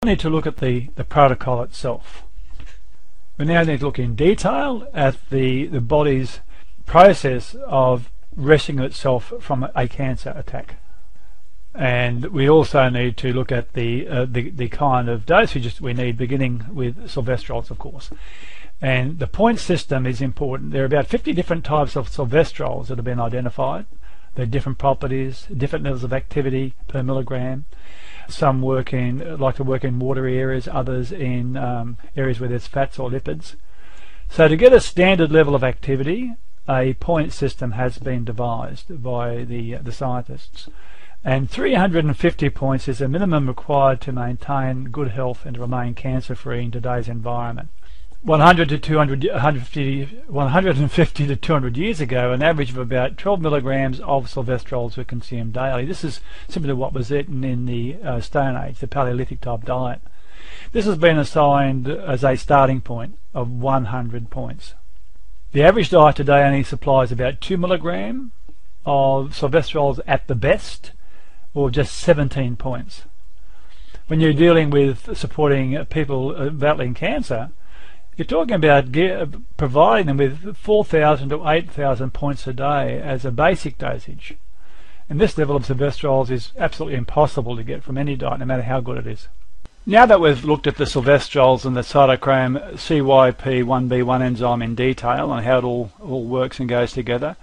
We need to look at the protocol itself. We now need to look in detail at the body's process of rescuing itself from a cancer attack. And we also need to look at the kind of dosages we need, beginning with Salvestrols, of course. And the point system is important. There are about 50 different types of Salvestrols that have been identified. They're different properties, different levels of activity per milligram. Some like to work in watery areas, others in areas where there's fats or lipids. So to get a standard level of activity, a point system has been devised by the scientists. And 350 points is the minimum required to maintain good health and to remain cancer-free in today's environment. 150 to 200 years ago, an average of about 12 milligrams of Salvestrols were consumed daily. This is similar to what was eaten in the Stone Age, the Paleolithic type diet. This has been assigned as a starting point of 100 points. The average diet today only supplies about 2 milligrams of Salvestrols at the best, or just 17 points. When you're dealing with supporting people battling cancer, you're talking about providing them with 4,000 to 8,000 points a day as a basic dosage. And this level of Salvestrols is absolutely impossible to get from any diet, no matter how good it is. Now that we've looked at the Salvestrols and the cytochrome CYP1B1 enzyme in detail and how it all works and goes together,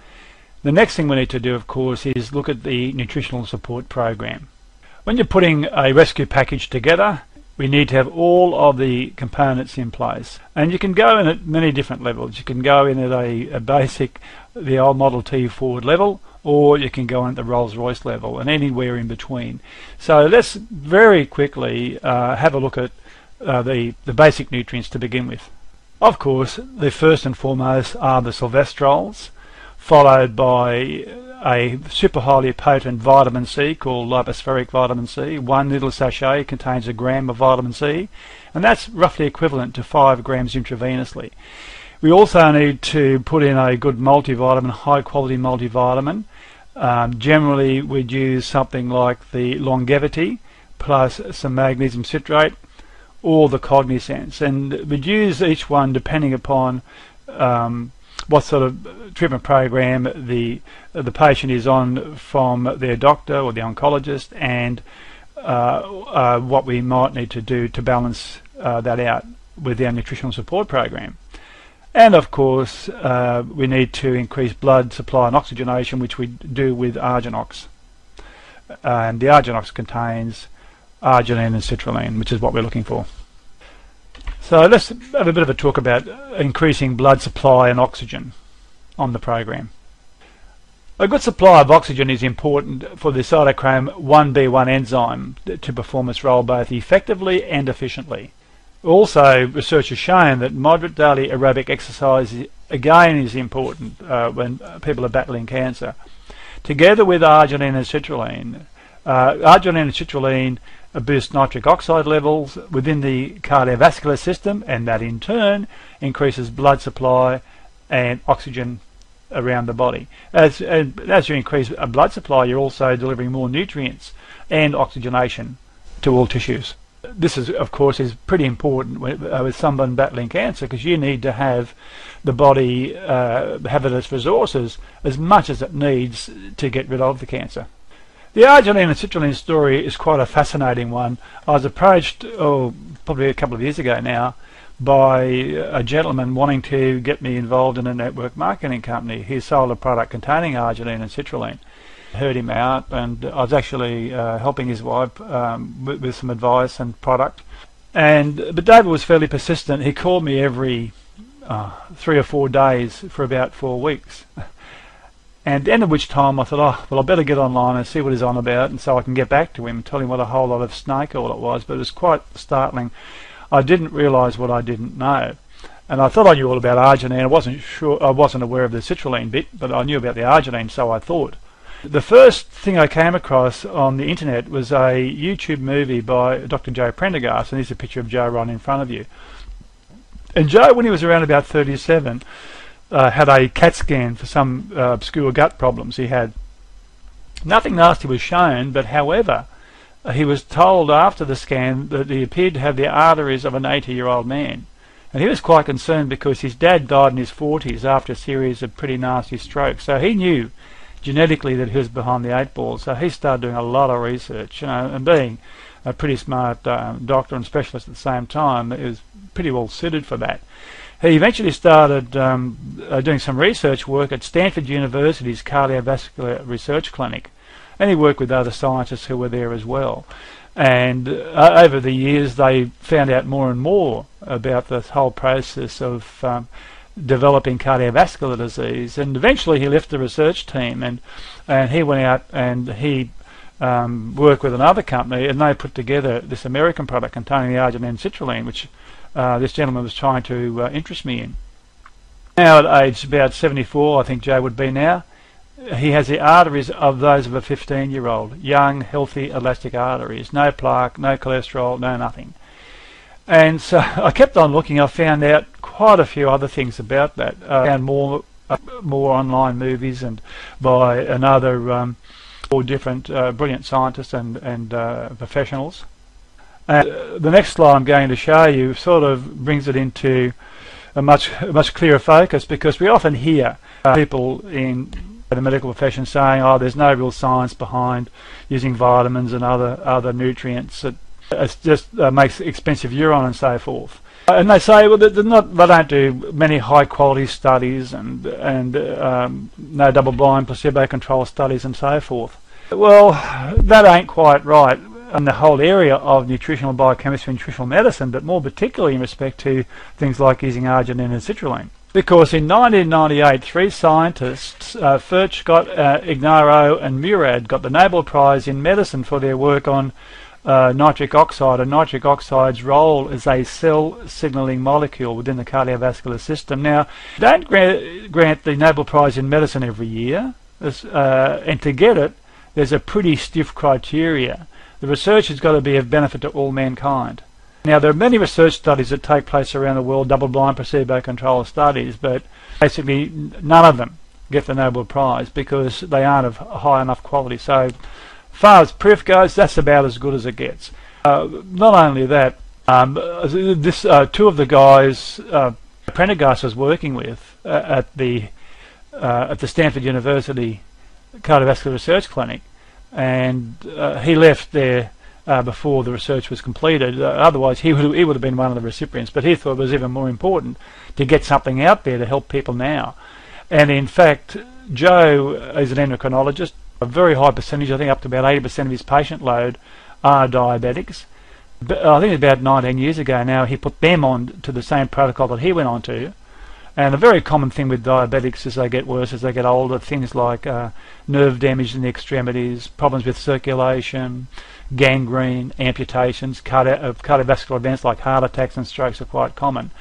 the next thing we need to do, of course, is look at the nutritional support program. When you're putting a rescue package together, we need to have all of the components in place. And you can go in at many different levels. You can go in at a basic, the old Model T Ford level, or you can go in at the Rolls-Royce level, and anywhere in between. So let's very quickly have a look at the basic nutrients to begin with. Of course, the first and foremost are the Salvestrols, followed by a super highly potent vitamin C called lipospheric vitamin C. 1 little sachet contains 1 gram of vitamin C, and that's roughly equivalent to 5 grams intravenously. We also need to put in a good multivitamin, high quality multivitamin. Generally we'd use something like the Longevity plus some magnesium citrate or the Cognisense, and we'd use each one depending upon what sort of treatment program the patient is on from their doctor or the oncologist, and what we might need to do to balance that out with our nutritional support program. And of course we need to increase blood supply and oxygenation, which we do with Arginox. And the Arginox contains arginine and citrulline, which is what we're looking for. So let's have a bit of a talk about increasing blood supply and oxygen on the program. A good supply of oxygen is important for the cytochrome 1B1 enzyme to perform its role both effectively and efficiently. Also, research has shown that moderate daily aerobic exercise again is important when people are battling cancer. Together with arginine and citrulline, boost nitric oxide levels within the cardiovascular system, and that in turn increases blood supply and oxygen around the body. As you increase blood supply, you're also delivering more nutrients and oxygenation to all tissues. This is, of course, is pretty important with someone battling cancer, because you need to have the body have its resources as much as it needs to get rid of the cancer. The arginine and citrulline story is quite a fascinating one. I was approached, probably a couple of years ago now, by a gentleman wanting to get me involved in a network marketing company. He sold a product containing arginine and citrulline. I heard him out, and I was actually helping his wife with some advice and product. But David was fairly persistent. He called me every 3 or 4 days for about 4 weeks. And at the end of which time I thought, I better get online and see what he's on about, and so I can get back to him and tell him what a whole lot of snake oil it was. But it was quite startling. I didn't realise what I didn't know. And I thought I knew all about arginine. I wasn't aware of the citrulline bit, but I knew about the arginine, so I thought. The first thing I came across on the internet was a YouTube movie by Dr. Joe Prendergast, and here's a picture of Joe right in front of you. And Joe, when he was around about 37, had a CAT scan for some obscure gut problems he had. Nothing nasty was shown, but however, he was told after the scan that he appeared to have the arteries of an 80-year-old man. And he was quite concerned because his dad died in his 40s after a series of pretty nasty strokes. So he knew genetically that he was behind the 8 ball. So he started doing a lot of research, and being a pretty smart doctor and specialist at the same time, he was pretty well suited for that. He eventually started doing some research work at Stanford University's Cardiovascular Research Clinic, and he worked with other scientists who were there as well. And over the years they found out more and more about this whole process of developing cardiovascular disease, and eventually he left the research team and he went out and he worked with another company, and they put together this American product containing the arginine citrulline, which this gentleman was trying to interest me in. Now at age about 74, I think Joe would be now, he has the arteries of those of a 15-year-old, young, healthy, elastic arteries, no plaque, no cholesterol, no nothing. And so I kept on looking. I found out quite a few other things about that. I found more online movies and by another four different brilliant scientists and professionals. The next slide I'm going to show you sort of brings it into a much clearer focus, because we often hear people in the medical profession saying, "Oh, there's no real science behind using vitamins and other nutrients. It just makes expensive urine and so forth." And they say, well, they don't do many high-quality studies and no double-blind placebo-controlled studies and so forth. Well, that ain't quite right in the whole area of nutritional biochemistry and nutritional medicine, but more particularly in respect to things like using arginine and citrulline. Because in 1998, 3 scientists, Furch, Ignaro and Murad, got the Nobel Prize in Medicine for their work on nitric oxide and nitric oxide's role as a cell signalling molecule within the cardiovascular system. Now, don't grant the Nobel Prize in Medicine every year, and to get it, there's a pretty stiff criteria. The research has got to be of benefit to all mankind. Now, there are many research studies that take place around the world, double-blind placebo-controlled studies, but basically none of them get the Nobel Prize because they aren't of high enough quality. So far as proof goes, that's about as good as it gets. Not only that, two of the guys Prendergast was working with at the Stanford University Cardiovascular Research Clinic, and he left there before the research was completed. Otherwise he would have been one of the recipients, but he thought it was even more important to get something out there to help people now. And in fact, Joe is an endocrinologist. A very high percentage, I think up to about 80% of his patient load are diabetics. But I think about 19 years ago now he put them on to the same protocol that he went on to. And a very common thing with diabetics as they get worse, as they get older, things like nerve damage in the extremities, problems with circulation, gangrene, amputations, cardiovascular events like heart attacks and strokes are quite common.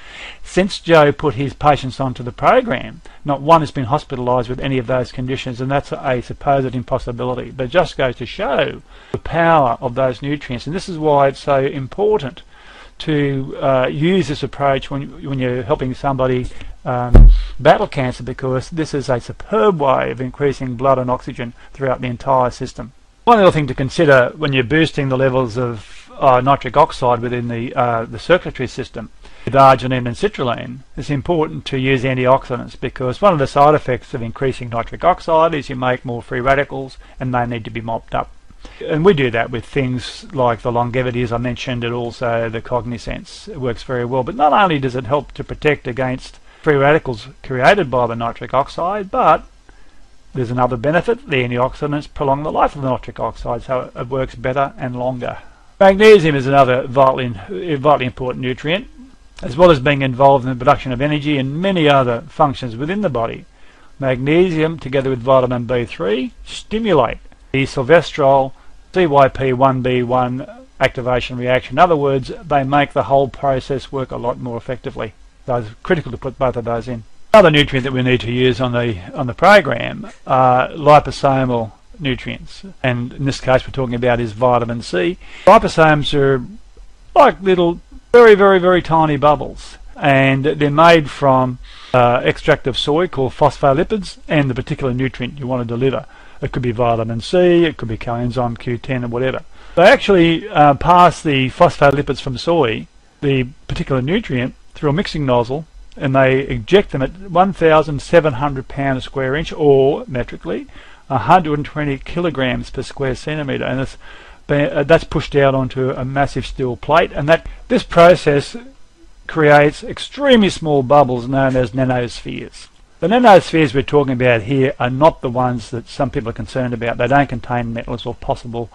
Since Joe put his patients onto the program, not one has been hospitalised with any of those conditions, and that's a supposed impossibility. But it just goes to show the power of those nutrients, and this is why it's so important to use this approach when you're helping somebody battle cancer, because this is a superb way of increasing blood and oxygen throughout the entire system. One other thing to consider when you're boosting the levels of nitric oxide within the circulatory system with arginine and citrulline, it's important to use antioxidants, because one of the side effects of increasing nitric oxide is you make more free radicals and they need to be mopped up. And we do that with things like the longevity, as I mentioned, and also the Cognisense. It works very well. But not only does it help to protect against free radicals created by the nitric oxide, but there's another benefit. The antioxidants prolong the life of the nitric oxide, so it works better and longer. Magnesium is another vitally important nutrient, as well as being involved in the production of energy and many other functions within the body. Magnesium, together with vitamin B3, stimulate the Salvestrol CYP1B1 activation reaction. In other words, they make the whole process work a lot more effectively. So it's critical to put both of those in. Another nutrient that we need to use on the program are liposomal nutrients, and in this case we're talking about is vitamin C. Liposomes are like little, very, very, very tiny bubbles, and they're made from extract of soy called phospholipids and the particular nutrient you want to deliver. It could be vitamin C, it could be coenzyme Q10 or whatever. They actually pass the phospholipids from soy, the particular nutrient, through a mixing nozzle, and they inject them at 1,700 pounds a square inch, or metrically 120 kilograms per square centimetre, and that's pushed out onto a massive steel plate, and this process creates extremely small bubbles known as nanospheres. The nanospheres we're talking about here are not the ones that some people are concerned about. They don't contain metals or possible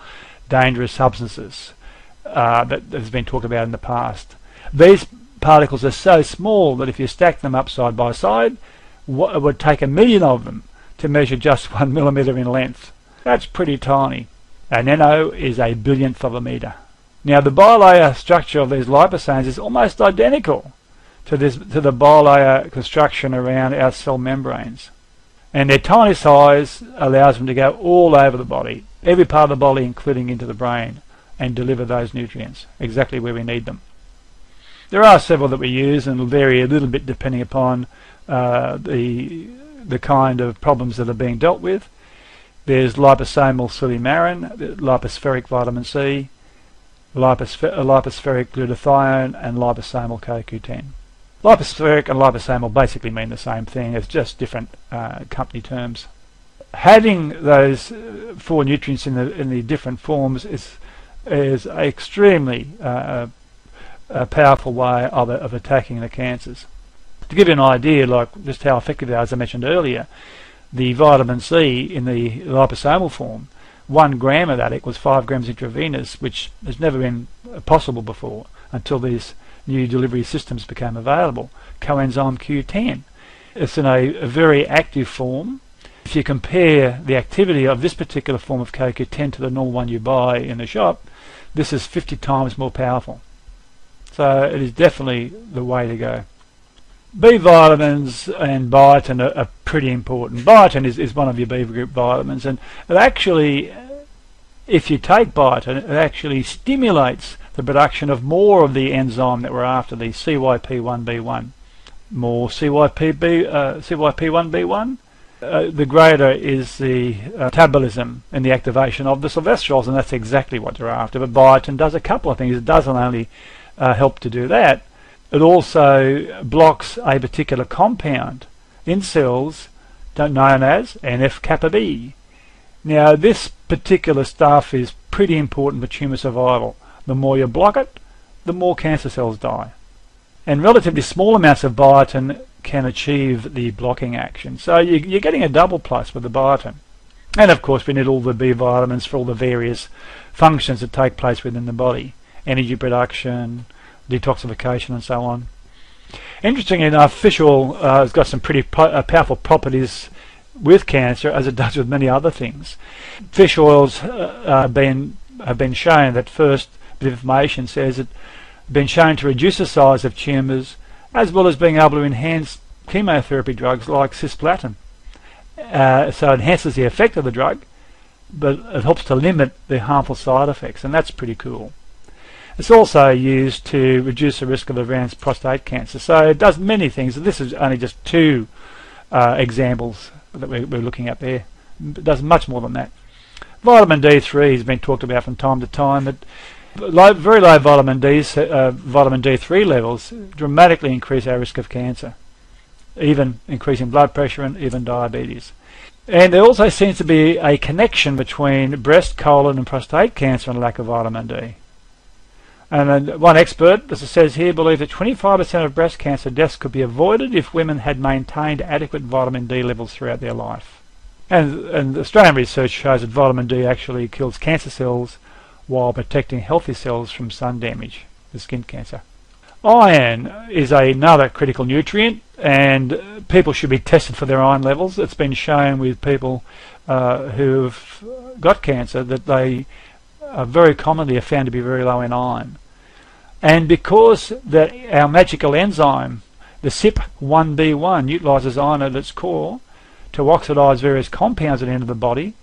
dangerous substances that has been talked about in the past. These particles are so small that if you stack them up side by side, it would take 1 million of them to measure just 1 millimetre in length. That's pretty tiny. A nano is a billionth of a metre. Now the bilayer structure of these liposomes is almost identical to the bilayer construction around our cell membranes. And their tiny size allows them to go all over the body, every part of the body including into the brain, and deliver those nutrients exactly where we need them. There are several that we use and will vary a little bit depending upon the kind of problems that are being dealt with. There's liposomal silymarin, lipospheric vitamin C, lipospheric glutathione, and liposomal CoQ10. Lipospheric and liposomal basically mean the same thing, it's just different company terms. Having those four nutrients in the different forms is an extremely powerful way of attacking the cancers. To give you an idea, like just how effective they are, as I mentioned earlier, the vitamin C in the liposomal form, 1 gram of that equals 5 grams intravenous, which has never been possible before until these new delivery systems became available. Coenzyme Q10. It's in a very active form. If you compare the activity of this particular form of CoQ10 to the normal one you buy in the shop, this is 50 times more powerful. So it is definitely the way to go. B vitamins and biotin are pretty important. Biotin is one of your B group vitamins, and it actually, if you take biotin, it actually stimulates the production of more of the enzyme that we're after, the CYP1B1. More CYP1B1, the greater is the metabolism and the activation of the Salvestrols, and that's exactly what you're after. But biotin does a couple of things. It doesn't only help to do that, it also blocks a particular compound in cells known as NF-kappa B. Now this particular stuff is pretty important for tumour survival. The more you block it, the more cancer cells die. And relatively small amounts of biotin can achieve the blocking action. So you're getting a double plus with the biotin. And of course we need all the B vitamins for all the various functions that take place within the body. Energy production, detoxification and so on. Interestingly enough, fish oil has got some pretty powerful properties with cancer, as it does with many other things. Fish oils have been shown, that first bit of information says it been shown to reduce the size of tumours, as well as being able to enhance chemotherapy drugs like cisplatin. So it enhances the effect of the drug, but it helps to limit the harmful side effects, and that's pretty cool. It's also used to reduce the risk of advanced prostate cancer. So it does many things. This is only just 2 examples that we're looking at there. It does much more than that. Vitamin D3 has been talked about from time to time, but very low vitamin D3 levels dramatically increase our risk of cancer, even increasing blood pressure and even diabetes. And there also seems to be a connection between breast, colon and prostate cancer and lack of vitamin D. And one expert, as it says here, believes that 25% of breast cancer deaths could be avoided if women had maintained adequate vitamin D levels throughout their life. And Australian research shows that vitamin D actually kills cancer cells while protecting healthy cells from sun damage, the skin cancer. Iron is another critical nutrient, and people should be tested for their iron levels. It's been shown with people who've got cancer that they very commonly are found to be very low in iron. And because that our magical enzyme, the CYP1B1, utilises iron at its core to oxidize various compounds at the end of the body,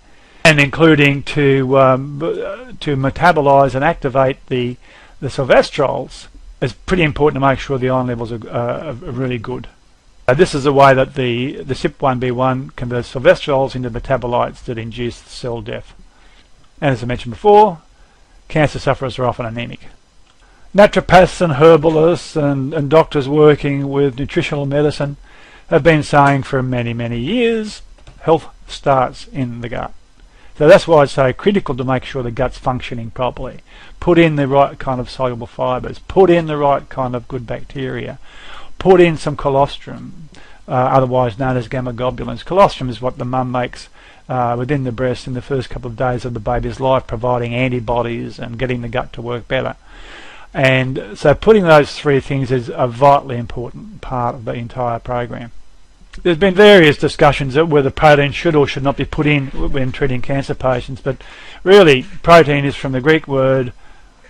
and including to metabolize and activate the Salvestrols, it's pretty important to make sure the iron levels are really good. This is the way that the CYP1B1 converts salvestrols into metabolites that induce cell death. And as I mentioned before, cancer sufferers are often anemic. Naturopaths and herbalists and doctors working with nutritional medicine have been saying for many, many years, health starts in the gut. So that's why it's so critical to make sure the gut's functioning properly. Put in the right kind of soluble fibres, put in the right kind of good bacteria, put in some colostrum, otherwise known as gamma globulins. Colostrum is what the mum makes within the breast in the first couple of days of the baby's life, providing antibodies and getting the gut to work better. And so putting those three things is a vitally important part of the entire program. There's been various discussions of whether protein should or should not be put in when treating cancer patients, but really protein is from the Greek word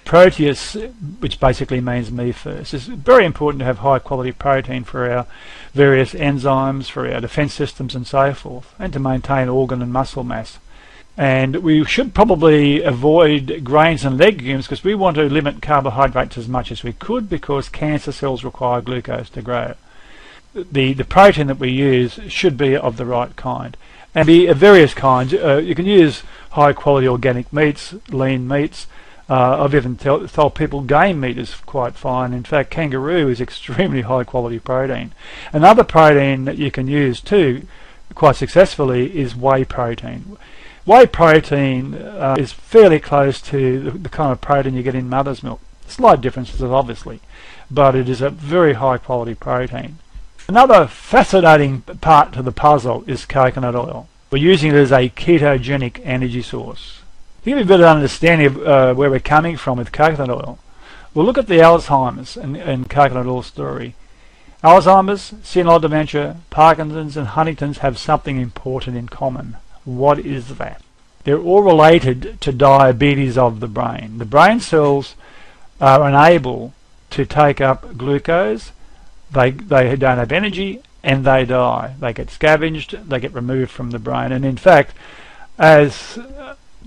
proteus, which basically means me first. It's very important to have high quality protein for our various enzymes, for our defense systems and so forth, and to maintain organ and muscle mass. And we should probably avoid grains and legumes because we want to limit carbohydrates as much as we could, because cancer cells require glucose to grow. The protein that we use should be of the right kind, and be of various kinds. You can use high quality organic meats, lean meats. I've even told people game meat is quite fine. In fact, kangaroo is extremely high quality protein. Another protein that you can use too quite successfully is whey protein. Whey protein is fairly close to the kind of protein you get in mother's milk. Slight differences obviously, but it is a very high quality protein. Another fascinating part to the puzzle is coconut oil. We're using it as a ketogenic energy source. To give you a better understanding of where we're coming from with coconut oil, we'll look at the Alzheimer's and coconut oil story. Alzheimer's, senile dementia, Parkinson's and Huntington's have something important in common. What is that? They're all related to diabetes of the brain. The brain cells are unable to take up glucose, they don't have energy, and they die. They get scavenged, they get removed from the brain. And in fact, as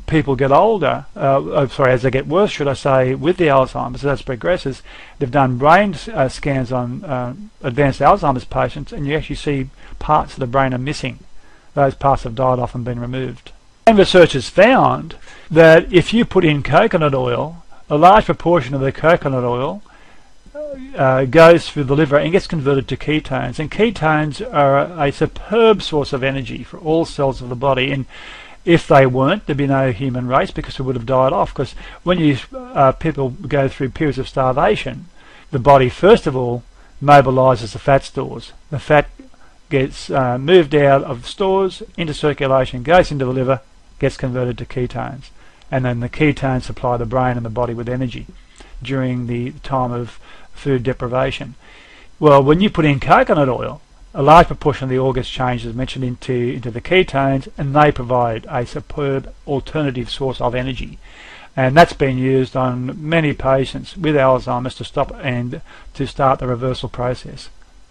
people get older, as they get worse, should I say, with the Alzheimer's, as it progresses, they've done brain scans on advanced Alzheimer's patients, and you actually see parts of the brain are missing. Those parts have died off and been removed. And researchers found that if you put in coconut oil, a large proportion of the coconut oil goes through the liver and gets converted to ketones. And ketones are a superb source of energy for all cells of the body. And if they weren't, there'd be no human race, because we would have died off. Because when people go through periods of starvation, the body first of all mobilizes the fat stores. The fat gets moved out of the stores into circulation, goes into the liver, gets converted to ketones, and then the ketones supply the brain and the body with energy during the time of food deprivation. Well, when you put in coconut oil, a large proportion of the oil gets changed, as mentioned, into the ketones, and they provide a superb alternative source of energy. And that's been used on many patients with Alzheimer's to stop and to start the reversal process.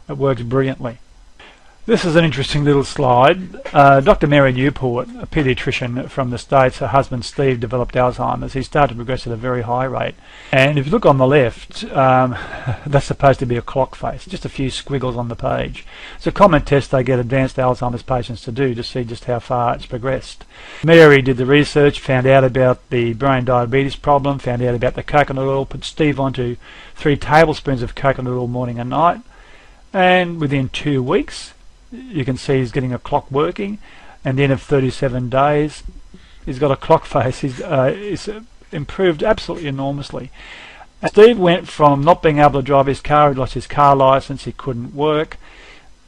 It works brilliantly. This is an interesting little slide. Dr. Mary Newport, a paediatrician from the States, her husband Steve developed Alzheimer's. He started to progress at a very high rate. And if you look on the left, that's supposed to be a clock face, just a few squiggles on the page. It's a common test they get advanced Alzheimer's patients to do to see just how far it's progressed. Mary did the research, found out about the brain diabetes problem, found out about the coconut oil, put Steve onto 3 tablespoons of coconut oil morning and night, and within 2 weeks, you can see he's getting a clock working, and at the end of 37 days he's got a clock face. He's improved absolutely enormously. And Steve went from not being able to drive his car, he lost his car license, he couldn't work,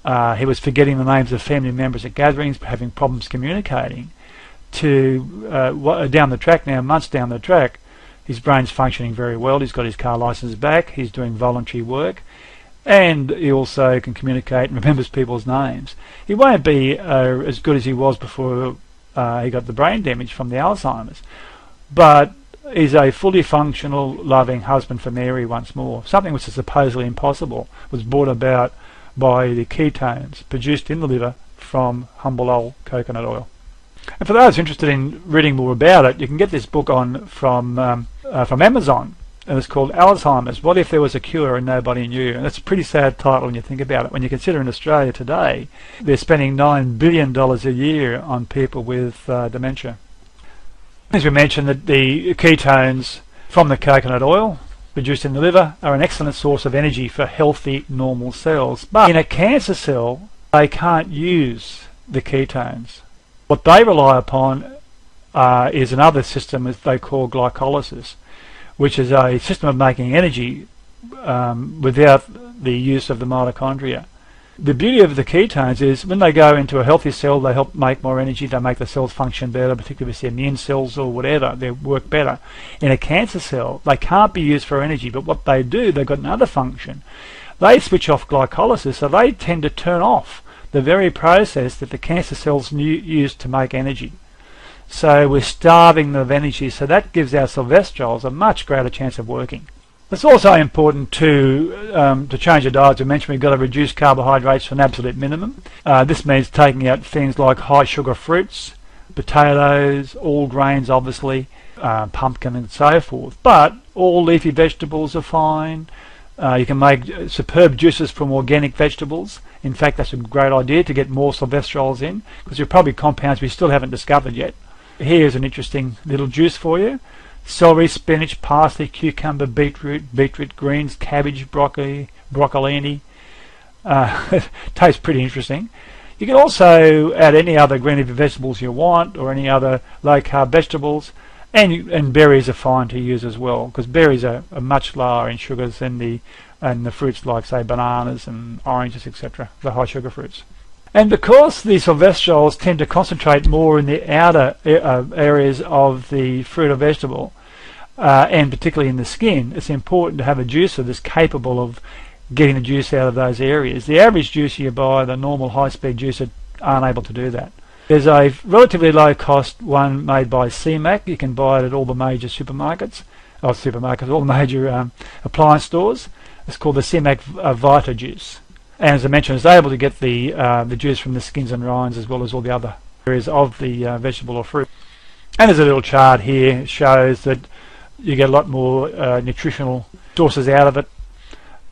he was forgetting the names of family members at gatherings, having problems communicating, to down the track now, months down the track, his brain's functioning very well, he's got his car license back, he's doing voluntary work, and he also can communicate and remembers people's names. He won't be as good as he was before he got the brain damage from the Alzheimer's, but he's a fully functional, loving husband for Mary once more. Something which is supposedly impossible was brought about by the ketones produced in the liver from humble old coconut oil. And for those interested in reading more about it, you can get this book from Amazon. and it's called Alzheimer's. What if there was a cure and nobody knew? And that's a pretty sad title when you think about it. When you consider in Australia today, they're spending $9 billion a year on people with dementia. As we mentioned, that the ketones from the coconut oil produced in the liver are an excellent source of energy for healthy, normal cells. But in a cancer cell, they can't use the ketones. What they rely upon is another system that they call glycolysis, which is a system of making energy without the use of the mitochondria. The beauty of the ketones is when they go into a healthy cell, they help make more energy, they make the cells function better, particularly with the immune cells or whatever, they work better. In a cancer cell, they can't be used for energy, but what they do, they've got another function. They switch off glycolysis, so they tend to turn off the very process that the cancer cells use to make energy. So we're starving them of energy, so that gives our Salvestrols a much greater chance of working. It's also important to change your diet. As I mentioned, we've got to reduce carbohydrates to an absolute minimum. This means taking out things like high sugar fruits, potatoes, all grains obviously, pumpkin and so forth. But all leafy vegetables are fine. You can make superb juices from organic vegetables. In fact, that's a great idea to get more Salvestrols in, because there are probably compounds we still haven't discovered yet. Here's an interesting little juice for you. Celery, spinach, parsley, cucumber, beetroot, greens, cabbage, broccolini. Tastes pretty interesting. You can also add any other green leafy vegetables you want, or any other low carb vegetables, and berries are fine to use as well, because berries are much lower in sugars than the fruits like, say, bananas and oranges, etc., the high sugar fruits. And because the Salvestrols tend to concentrate more in the outer areas of the fruit or vegetable, and particularly in the skin, it's important to have a juicer that's capable of getting the juice out of those areas. The average juicer you buy, the normal high-speed juicer, aren't able to do that. There's a relatively low-cost one made by CMAC. You can buy it at all the major supermarkets, all the major appliance stores. It's called the CMAC Vita Juice. And as I mentioned, it's able to get the juice from the skins and rinds as well as all the other areas of the vegetable or fruit. And there's a little chart here. It shows that you get a lot more nutritional sources out of it,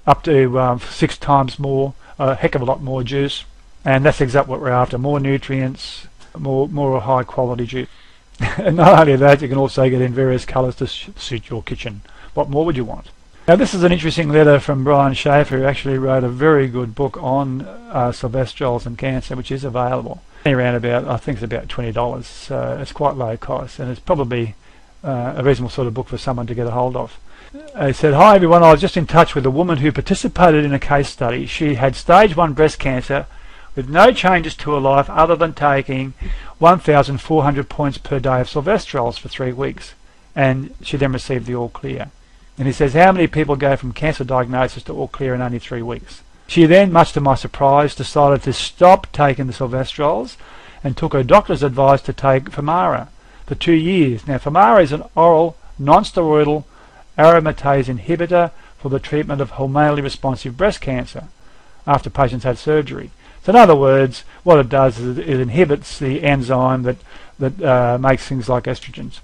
up to 6 times more, a heck of a lot more juice. And that's exactly what we're after, more nutrients, more high quality juice. And not only that, you can also get in various colours to suit your kitchen. What more would you want? Now this is an interesting letter from Brian Schaefer, who actually wrote a very good book on Salvestrols and cancer, which is available. Around about, I think it's about $20, so it's quite low cost, and it's probably a reasonable sort of book for someone to get a hold of. He said, "Hi everyone, I was just in touch with a woman who participated in a case study. She had stage 1 breast cancer with no changes to her life other than taking 1,400 points per day of Salvestrols for 3 weeks, and she then received the all clear." And he says, "How many people go from cancer diagnosis to all clear in only 3 weeks?" She then, much to my surprise, decided to stop taking the Salvestrols and took her doctor's advice to take Femara for 2 years. Now, Femara is an oral, non-steroidal aromatase inhibitor for the treatment of hormonally responsive breast cancer after patients had surgery. So in other words, what it does is it inhibits the enzyme that makes things like estrogens.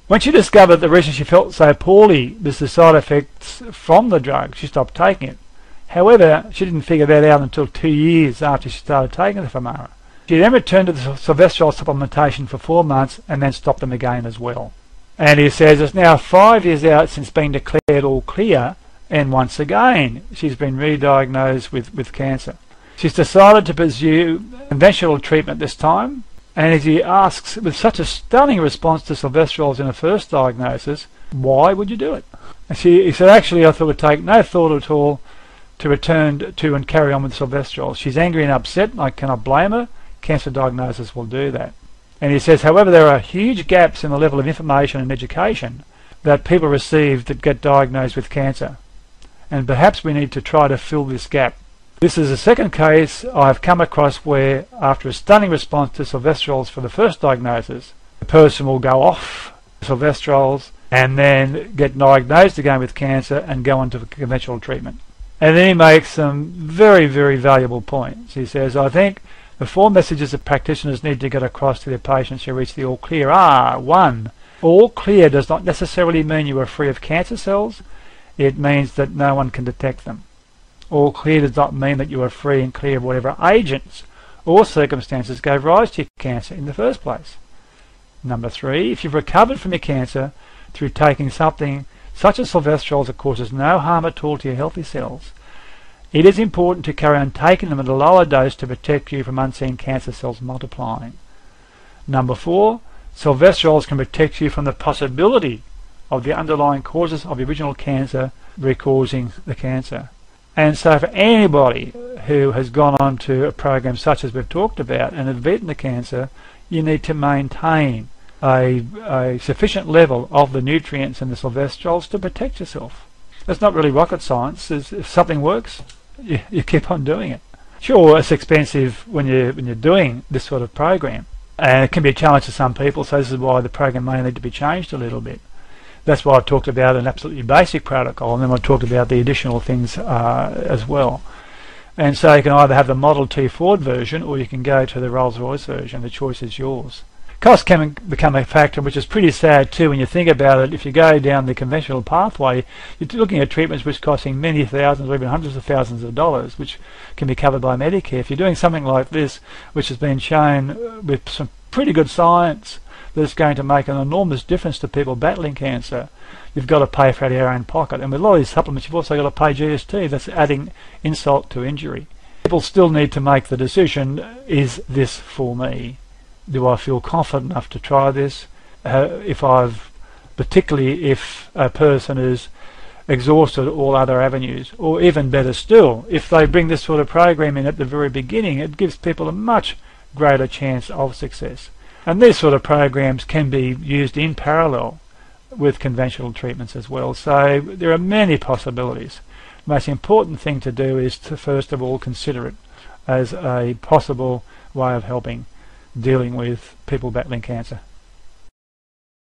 When she discovered the reason she felt so poorly was the side effects from the drug, she stopped taking it. However, she didn't figure that out until 2 years after she started taking the Femara. She then returned to the Salvestrol supplementation for 4 months and then stopped them again as well. And he says it's now 5 years out since being declared all clear, and once again she's been re-diagnosed with cancer. She's decided to pursue conventional treatment this time, and as he asks, with such a stunning response to Salvestrols in her first diagnosis, why would you do it? And he said, actually, I thought it would take no thought at all to return to and carry on with Salvestrols. She's angry and upset, and I cannot blame her. Cancer diagnosis will do that. And he says, however, there are huge gaps in the level of information and education that people receive that get diagnosed with cancer. And perhaps we need to try to fill this gap. This is the second case I have come across where, after a stunning response to Salvestrols for the first diagnosis, the person will go off Salvestrols and then get diagnosed again with cancer and go on to conventional treatment. And then he makes some very, very valuable points. He says, I think the 4 messages that practitioners need to get across to their patients who reach the all clear are: 1. All clear does not necessarily mean you are free of cancer cells. It means that no one can detect them. All clear does not mean that you are free and clear of whatever agents or circumstances gave rise to your cancer in the first place. Number 3, if you've recovered from your cancer through taking something such as Salvestrols that causes no harm at all to your healthy cells, it is important to carry on taking them at a lower dose to protect you from unseen cancer cells multiplying. Number 4, Salvestrols can protect you from the possibility of the underlying causes of the original cancer causing the cancer. And so for anybody who has gone on to a program such as we've talked about and have beaten the cancer, you need to maintain a sufficient level of the nutrients in the Salvestrols to protect yourself. It's not really rocket science. If something works, you keep on doing it. Sure, it's expensive when you're doing this sort of program, and it can be a challenge to some people, so this is why the program may need to be changed a little bit. That's why I've talked about an absolutely basic protocol, and then I've talked about the additional things as well. And so you can either have the Model T Ford version, or you can go to the Rolls-Royce version. The choice is yours. Cost can become a factor, which is pretty sad too when you think about it. If you go down the conventional pathway, you're looking at treatments which are costing many thousands or even hundreds of thousands of dollars, which can be covered by Medicare. If you're doing something like this, which has been shown with some pretty good science that it's going to make an enormous difference to people battling cancer, you've got to pay for it out of your own pocket. And with a lot of these supplements, you've also got to pay GST. That's adding insult to injury. People still need to make the decision, is this for me? Do I feel confident enough to try this? Particularly if a person is exhausted all other avenues, or even better still, if they bring this sort of program in at the very beginning, it gives people a much greater chance of success. And these sort of programs can be used in parallel with conventional treatments as well. So there are many possibilities. The most important thing to do is to first of all consider it as a possible way of helping dealing with people battling cancer.